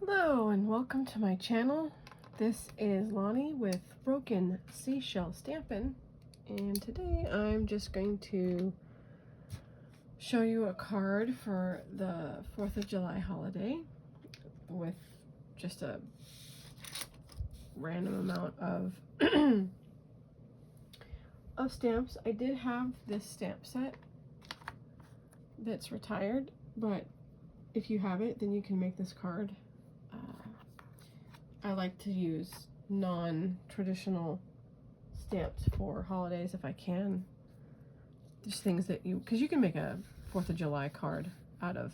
Hello and welcome to my channel. This is Lani with Broken SeaShell Stampin', and today I'm just going to show you a card for the 4th of July holiday with just a random amount of of stamps. I did have this stamp set that's retired, but if you have it, then you can make this card. I like to use non-traditional stamps for holidays if I can. Just things that because you can make a 4th of July card out of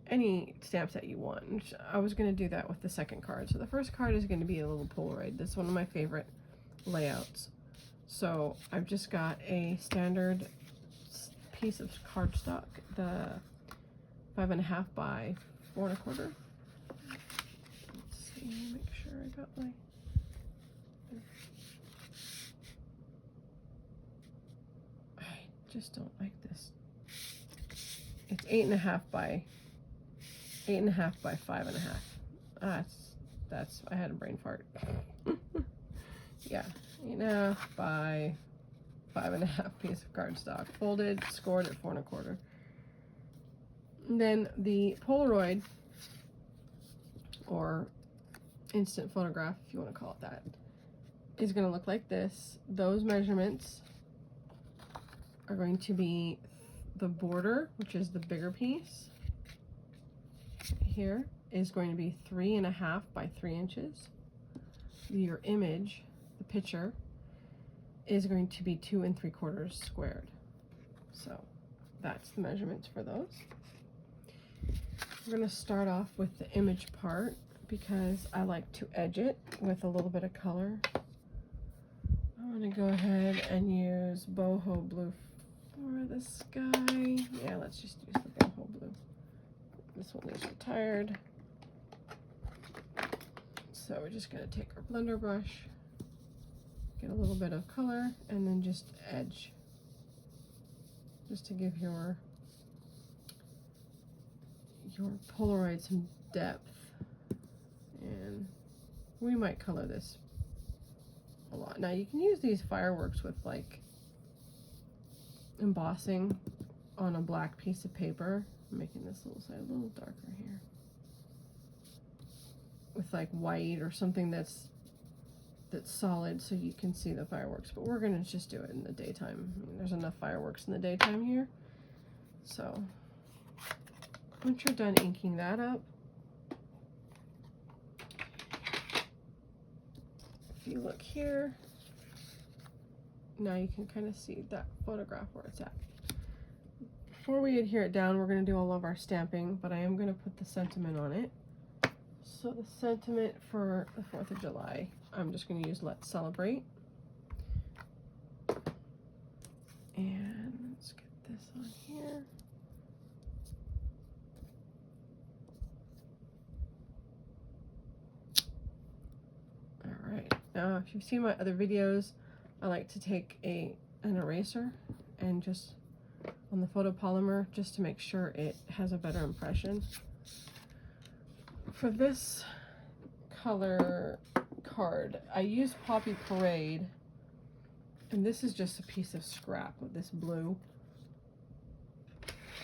any stamps that you want. I was going to do that with the second card. So the first card is going to be a little Polaroid. This is one of my favorite layouts. So I've just got a standard piece of cardstock, the 5.5 by 4 1/4. Make sure I got my I just don't like this. It's 8.5 by 5.5. That's I had a brain fart. Yeah, 8.5 by 5.5 piece of cardstock, folded, scored at 4 1/4. And then the Polaroid, or instant photograph, if you want to call it that, is going to look like this. Those measurements are going to be the border, which is the bigger piece here, is going to be 3.5 by 3 inches. Your image, the picture, is going to be 2 3/4 squared. So that's the measurements for those. We're going to start off with the image part, because I like to edge it with a little bit of color. I'm going to go ahead and use boho blue for the sky. Yeah, let's just use the boho blue. This one is retired. So we're just going to take our blender brush, get a little bit of color, and then just edge, just to give your Polaroid some depth. And we might color this a lot. Now you can use these fireworks with like embossing on a black piece of paper. I'm making this little side a little darker here, with like white or something that's solid so you can see the fireworks. But we're gonna just do it in the daytime. I mean, there's enough fireworks in the daytime here. So once you're done inking that up, if you look here, now you can kind of see that photograph where it's at. Before we adhere it down, we're going to do all of our stamping, but I am going to put the sentiment on it. So the sentiment for the 4th of July, I'm just going to use Let's Celebrate. And let's get this on here. Alright, now if you've seen my other videos, I like to take an eraser and just on the photopolymer, just to make sure it has a better impression. For this color card, I use Poppy Parade, and this is just a piece of scrap of this blue.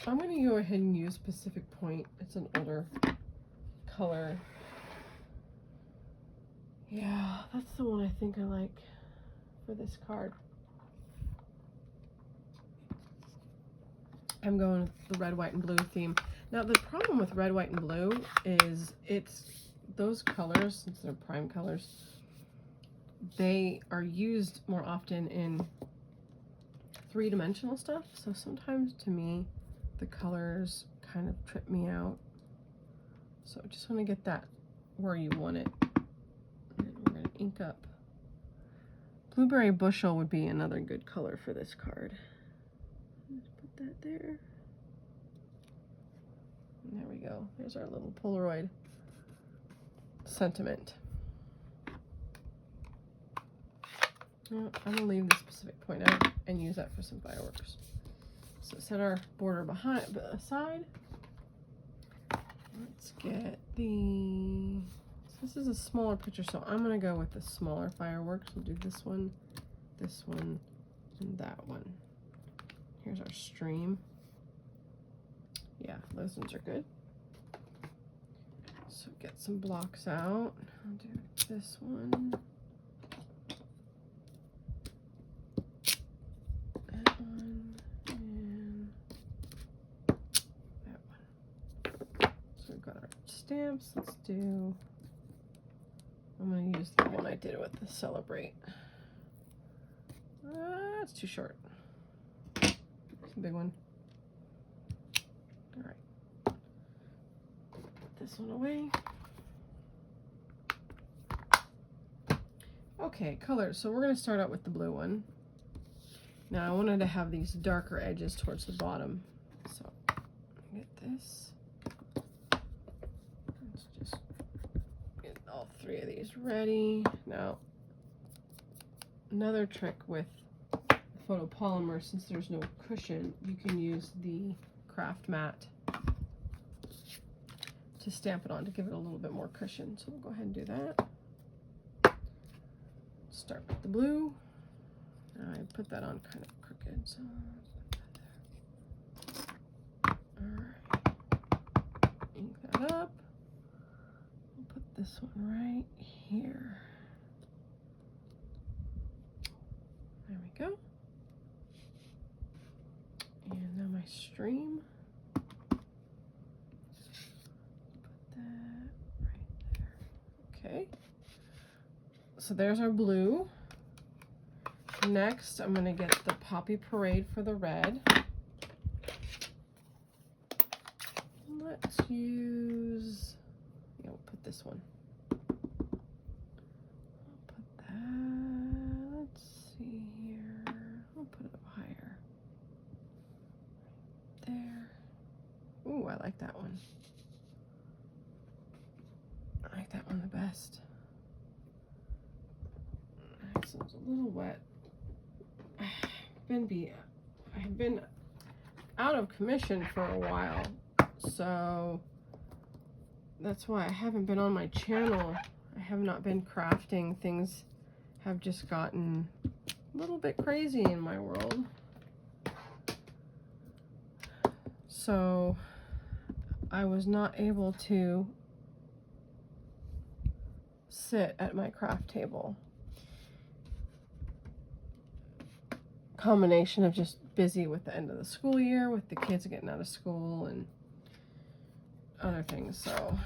I'm going to go ahead and use Pacific Point. It's an older color. Yeah, that's the one I think I like for this card. I'm going with the red, white, and blue theme. Now the problem with red, white, and blue is those colors, since they're prime colors, they are used more often in 3-dimensional stuff. So sometimes to me, the colors kind of trip me out. So I just want to get that where you want it. And we're going to ink up. Blueberry Bushel would be another good color for this card. Let's put that there. And there we go. There's our little Polaroid sentiment. Well, I'm going to leave the Pacific Point out and use that for some fireworks. So set our border aside. Let's get this is a smaller picture, so I'm gonna go with the smaller fireworks. We'll do this one, and that one. Here's our stream. Yeah, those ones are good. So get some blocks out. I'll do this one. That one. And that one. So we've got our stamps. Let's do, I'm going to use the one I did with the Celebrate. That's too short. It's a big one. All right. Put this one away. Okay, colors. So we're going to start out with the blue one. Now I wanted to have these darker edges towards the bottom. So get this. Let's just get all three of these ready. Now, another trick with photopolymer, since there's no cushion, you can use the craft mat to stamp it on to give it a little bit more cushion. So we'll go ahead and do that. Start with the blue. I put that on kind of crooked, so alright. Ink that up. I'll put this one right here. There we go. And now my stream. Put that right there. Okay. So there's our blue. Next, I'm going to get the Poppy Parade for the red. Let's use, yeah, we'll put this one. I'll put that, let's see here, I'll put it up higher. Right there. Ooh, I like that one. I like that one the best. This one's a little wet. I've been out of commission for a while, so that's why I haven't been on my channel. I have not been crafting. Things have just gotten a little bit crazy in my world. So I was not able to sit at my craft table. Combination of just busy with the end of the school year, with the kids getting out of school and other things. So,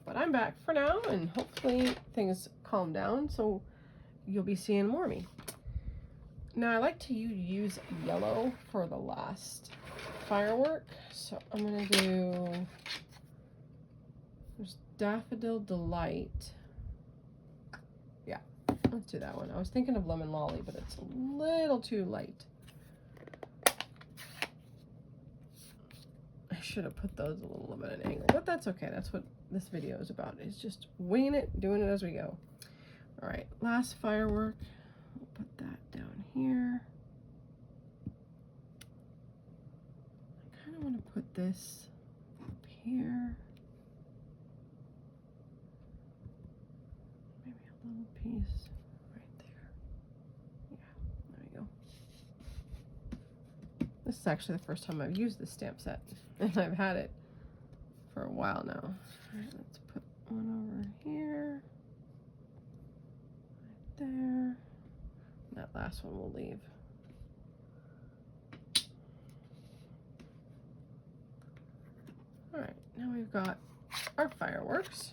but I'm back for now, and hopefully things calm down, so you'll be seeing more of me. Now I like to use yellow for the last firework, so I'm gonna do, there's Daffodil Delight. Yeah, let's do that one. I was thinking of Lemon Lolly, but it's a little too light. I should have put those a little bit at an angle, but that's okay. That's what this video is about, is just winging it, doing it as we go. All right, last firework. I'll put that down here. I kind of want to put this up here. Maybe a little piece right there. Yeah, there we go. This is actually the first time I've used this stamp set, and I've had it for a while now. All right, let's put one over here, right there. That last one we'll leave. All right, now we've got our fireworks.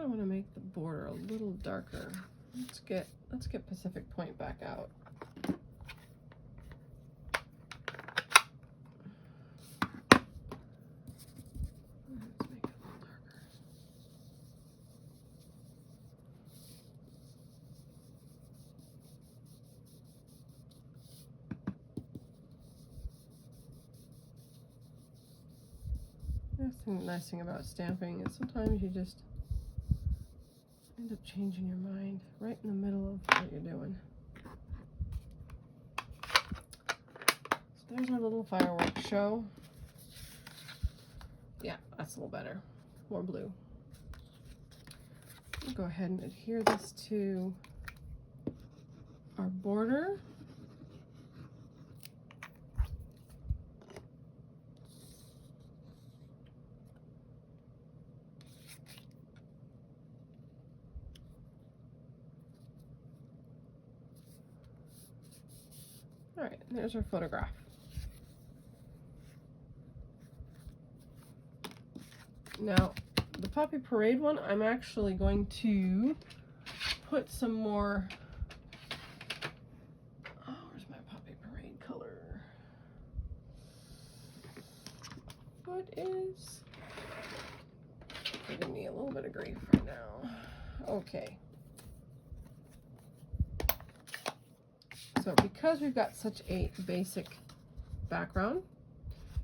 I want to make the border a little darker. Let's get Pacific Point back out. Let's make it a little darker. That's the nice thing about stamping is sometimes you just End up changing your mind right in the middle of what you're doing. So there's our little fireworks show. Yeah, that's a little better. More blue. I'll go ahead and adhere this to our border. All right, there's our photograph. Now, the Poppy Parade one, I'm actually going to put some more. Oh, where's my Poppy Parade color? What is giving me a little bit of grief right now? Okay. So because we've got such a basic background,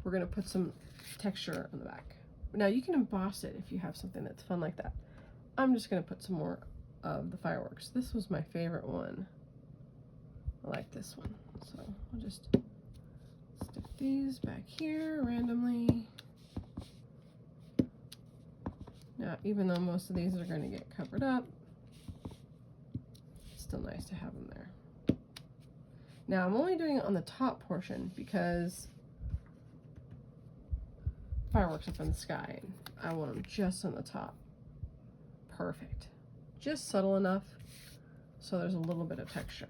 we're going to put some texture on the back. Now you can emboss it if you have something that's fun like that. I'm just going to put some more of the fireworks. This was my favorite one. I like this one. So I'll just stick these back here randomly. Now, even though most of these are going to get covered up, it's still nice to have them there. Now I'm only doing it on the top portion because fireworks up in the sky. I want them just on the top. Perfect. Just subtle enough so there's a little bit of texture.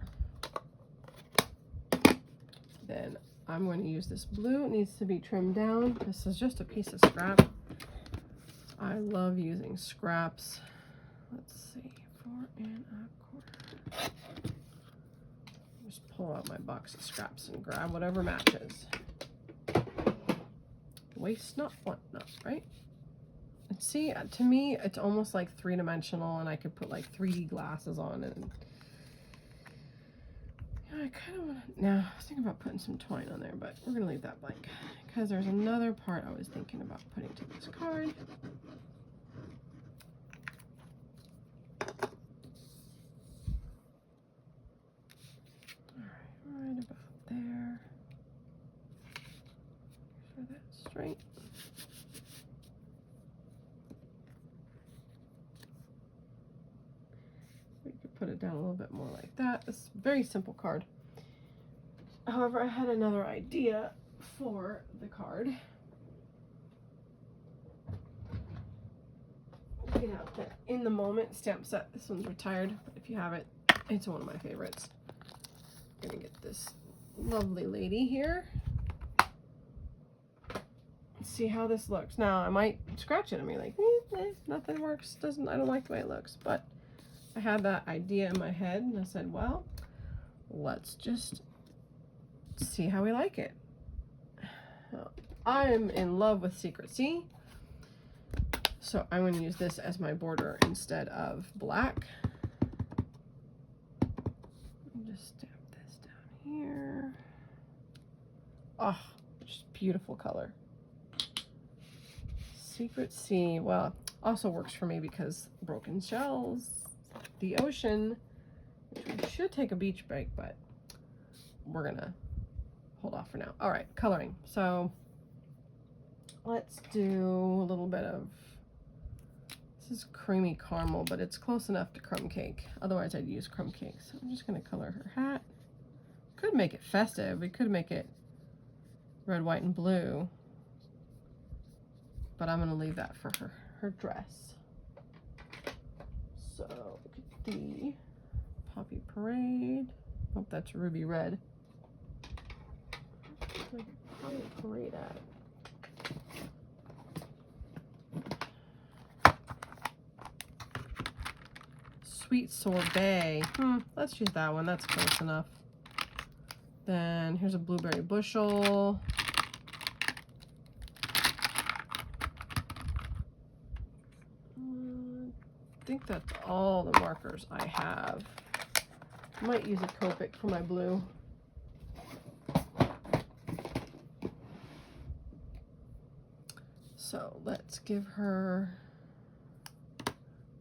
Then I'm going to use this blue. It needs to be trimmed down. This is just a piece of scrap. I love using scraps. Let's see, 4 1/4. Just pull out my box of scraps and grab whatever matches. Waste not, want not, right? And see, to me, it's almost like three-dimensional, and I could put like 3D glasses on it. And yeah, I kind of want to. Now, I was thinking about putting some twine on there, but we're gonna leave that blank because there's another part I was thinking about putting to this card. Right about there. Make sure that's straight. We could put it down a little bit more like that. It's a very simple card. However, I had another idea for the card. Get out the In the Moment stamp set. This one's retired, but if you have it, it's one of my favorites. I'm gonna get this lovely lady here. Let's see how this looks. Now I might scratch it and be like, nothing works. I don't like the way it looks. But I had that idea in my head, and I said, well, let's just see how we like it. I'm in love with Secret Sea, so I'm going to use this as my border instead of black. Just stamp this down here. Oh, just beautiful color. Secret Sea, well, also works for me because broken shells, the ocean, which we should take a beach break, but we're gonna hold off for now. All right, coloring. So let's do a little bit of, this is creamy caramel, but it's close enough to crumb cake. Otherwise I'd use crumb cake. So I'm just gonna color her hat. Could make it festive. We could make it red, white, and blue. But I'm gonna leave that for her dress. So look at the Poppy Parade. Oh, that's ruby red. Where's my Poppy Parade at? Sweet Sorbet. Let's use that one. That's close enough. Then here's a blueberry bushel. I think that's all the markers I have. I might use a Copic for my blue. So let's give her,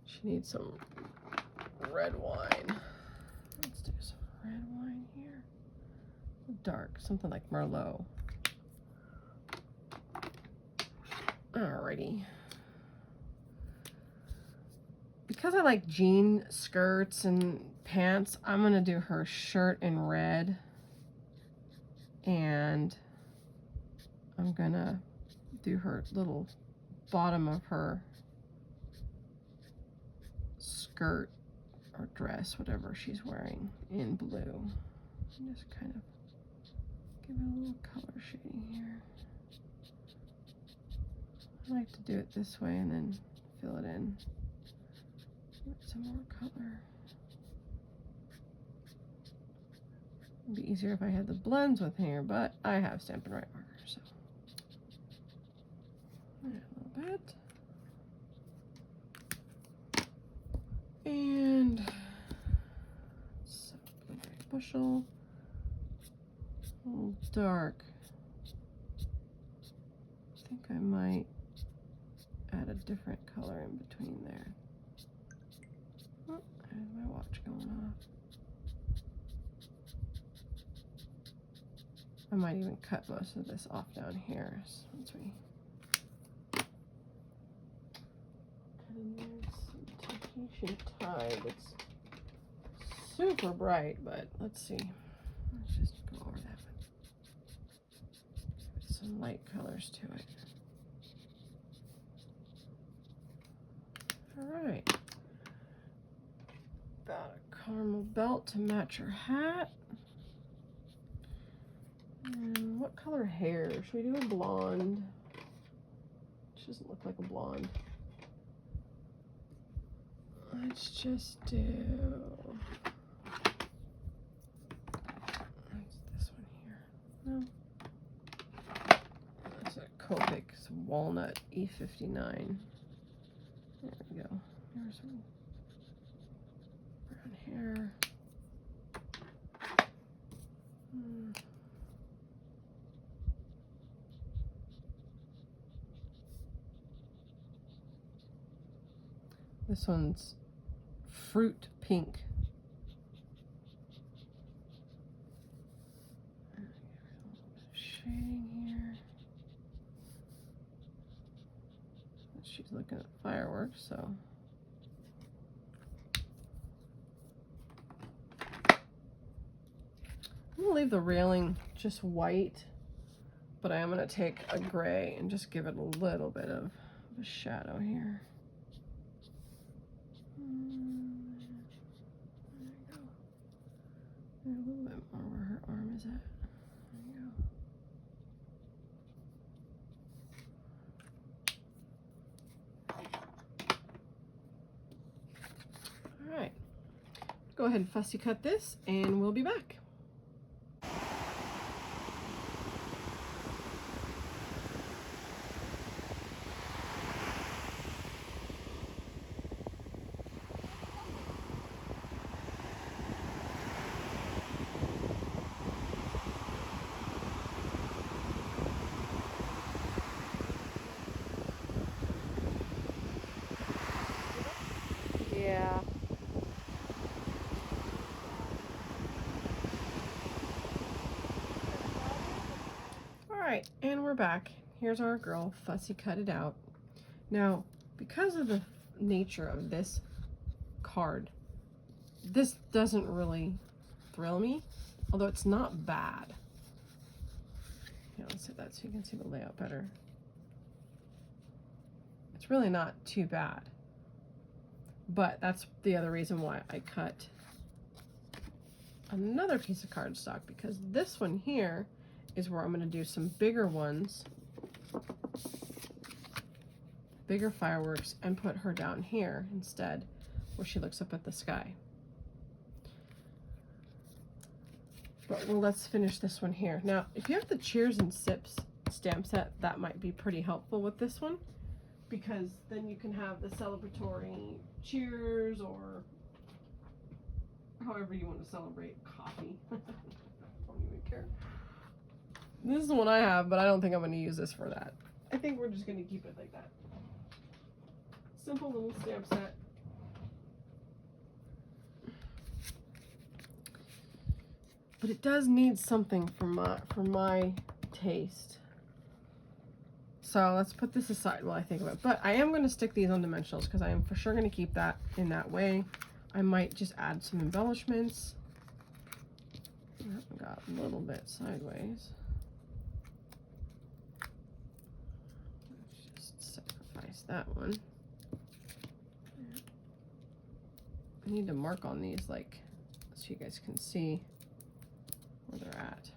she needs some red wine. Let's do some red wine here. Dark, something like Merlot. Alrighty. Because I like jean skirts and pants, I'm gonna do her shirt in red. And I'm gonna do her little bottom of her skirt or dress, whatever she's wearing, in blue. And just kind of give it a little color shading here. I like to do it this way and then fill it in with some more color. It'd be easier if I had the blends with here, but I have Stampin' Right marker, so. A little bit. And so blueberry bushel. A little dark. I think I might add a different color in between there. Oh, there's my watch going off. I might even cut most of this off down here once we cut in there some Tahitian tide. It's super bright, but let's see. Let's just go over that with some light colors to it. All right. Got a caramel belt to match her hat. And what color hair? Should we do a blonde? She doesn't look like a blonde. Let's just do... That's this one here. No. That's a Kopic's Walnut E59. There we go. Here's some brown hair. This one's fruit pink. Shading here. She's looking at fireworks, so. I'm gonna leave the railing just white, but I am gonna take a gray and just give it a little bit of a shadow here. There you go. A little bit more where her arm is at. There you go. All right. Go ahead and fussy cut this, and we'll be back. Yeah. All right, and we're back. Here's our girl fussy cut it out. Now, because of the nature of this card, this doesn't really thrill me, although it's not bad. Yeah, let's set that so you can see the layout better. It's really not too bad. But that's the other reason why I cut another piece of cardstock, because this one here is where I'm going to do some bigger ones, bigger fireworks, and put her down here instead, where she looks up at the sky. But well, let's finish this one here. Now, if you have the Cheers and Sips stamp set, that might be pretty helpful with this one, because then you can have the celebratory cheers, or however you want to celebrate coffee. I don't even care. This is the one I have, but I don't think I'm going to use this for that. I think we're just going to keep it like that. Simple little stamp set. but it does need something for my taste. So let's put this aside while I think about it. But I am going to stick these on dimensionals because I am for sure going to keep that in that way. I might just add some embellishments. Got a little bit sideways. Let's just sacrifice that one. I need to mark on these, like, so you guys can see where they're at.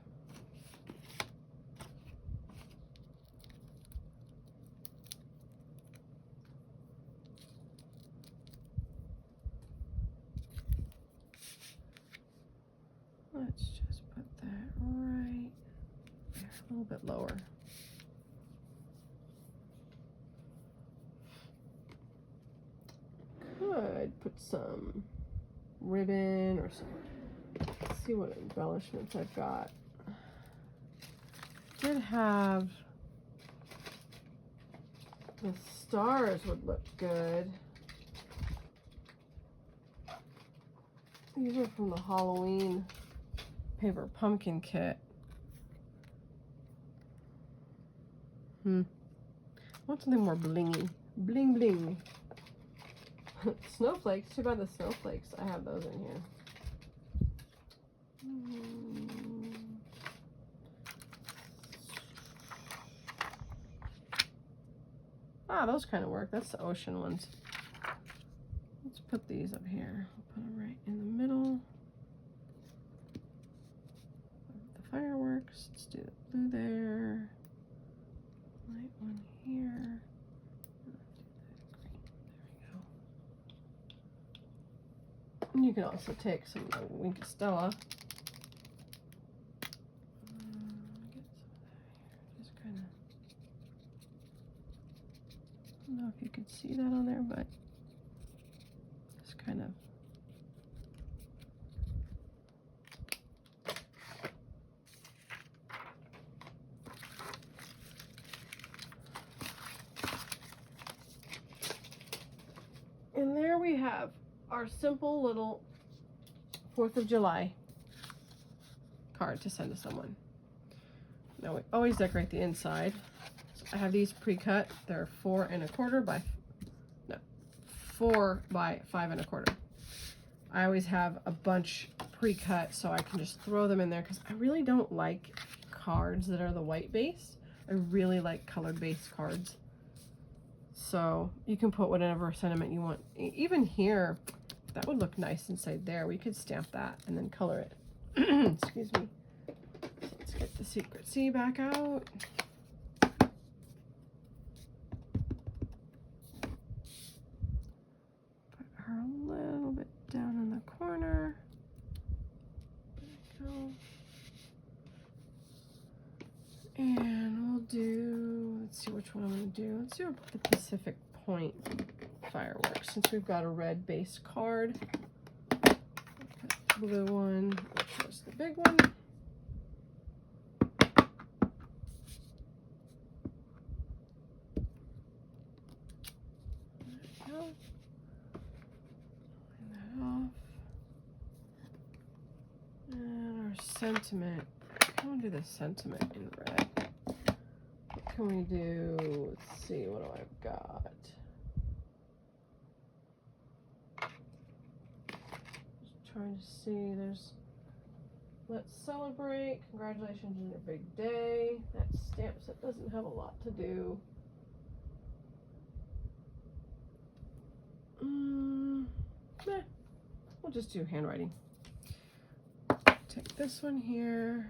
Let's just put that right there, a little bit lower. Could put some ribbon or some, let's see what embellishments I've got. Did have the stars would look good. These are from the Halloween paper pumpkin kit. I want something more blingy. Bling bling. Snowflakes. Too bad the snowflakes. I have those in here. Ah, those kind of work. That's the ocean ones. Let's put these up here. I'll put them right in the middle. The fireworks. Let's do the blue there. Light one here. And you can also take some of the Wink Stella. Just kind of, I don't know if you could see that on there, but just kind of. And there we have our simple little 4th of July card to send to someone. Now we always decorate the inside. So I have these pre-cut. They're 4 1/4 by 4 by 5 1/4. I always have a bunch pre-cut so I can just throw them in there because I really don't like cards that are the white base. I really like colored base cards. So you can put whatever sentiment you want. Even here, that would look nice inside there. We could stamp that and then color it. Excuse me. So let's get the Secret C back out. Put her a little bit down in the corner. There we go. And we'll do, let's see which one I'm going to do. Let's do the Pacific Point fireworks since we've got a red base card. Put the blue one, which is the big one. There we go. Line that off. And our sentiment. I want to do the sentiment in red. What can we do? Let's see, what do I've got? Just trying to see, there's let's celebrate, congratulations on your big day. That stamp set doesn't have a lot to do. We'll just do handwriting. Take this one here.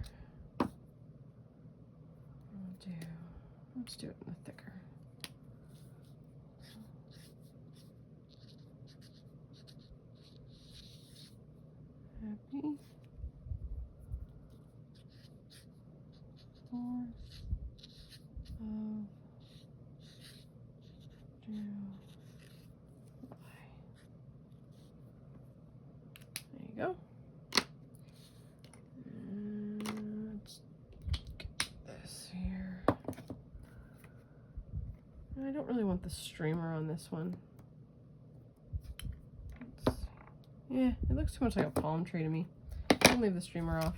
Let's do it in the thicker. Happy 4th of July. There you go. Let's get this here. I don't really want the streamer on this one. Yeah, it looks too much like a palm tree to me. I'll leave the streamer off.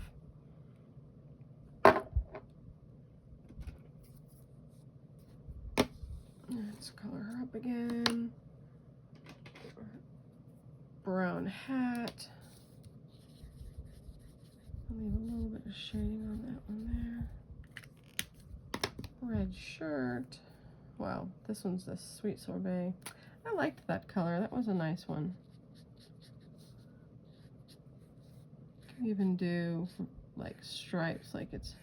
Let's color her up again. Brown hat. I'll leave a little bit of shading on that one there. Red shirt. Wow, this one's the Sweet Sorbet. I liked that color. That was a nice one. Can even do like stripes, like it's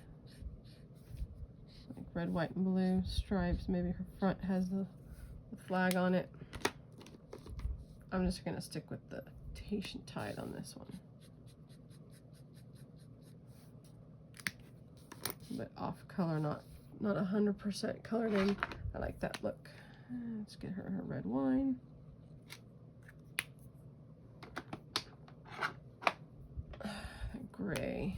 like red, white, and blue stripes. Maybe her front has the flag on it. I'm just gonna stick with the Tahitian tide on this one. But off color, not 100% colored in. I like that look. Let's get her red wine. Gray.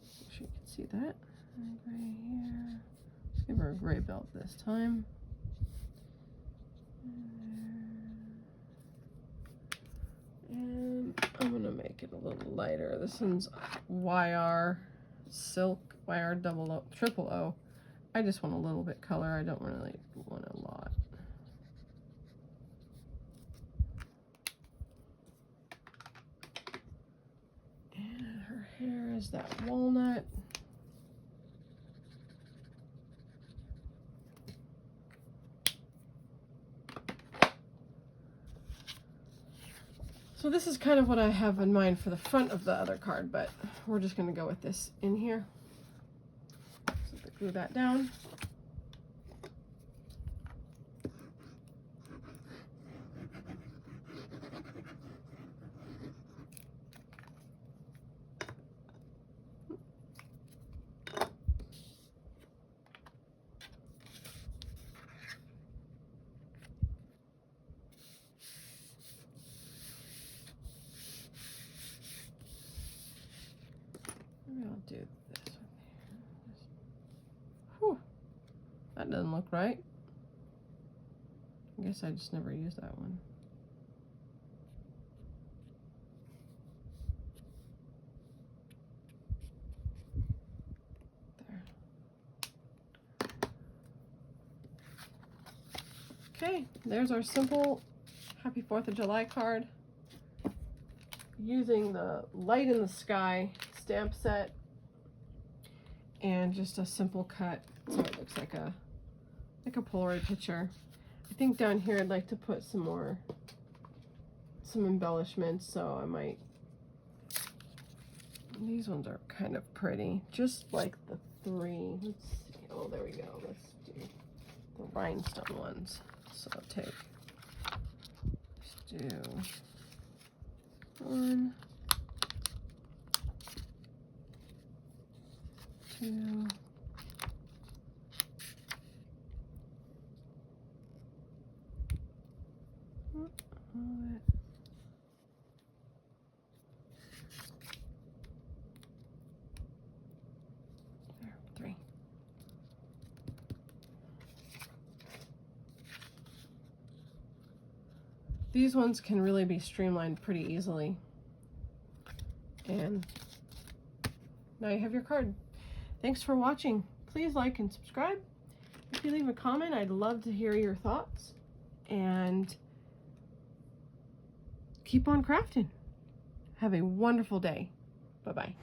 Make sure you can see that. And gray here. Let's give her a gray belt this time. And I'm gonna make it a little lighter. This one's YR Silk, YR triple O. I just want a little bit color. I don't really want a lot. And her hair is that walnut. So this is kind of what I have in mind for the front of the other card, but we're just going to go with this in here. So glue that down. Maybe I'll do this one here. Whew, that doesn't look right. I guess I just never used that one. There. Okay, there's our simple Happy 4th of July card. Using the Light in the Sky stamp set and just a simple cut so it looks like a Polaroid picture. I think down here I'd like to put some embellishments, so I might, these ones are kind of pretty, just like the three. Let's see, oh there we go, let's do the rhinestone ones. So I'll take, let's do one, two, there, three. These ones can really be streamlined pretty easily. And now you have your card. Thanks for watching. Please like and subscribe. If you leave a comment, I'd love to hear your thoughts. And keep on crafting. Have a wonderful day. Bye-bye.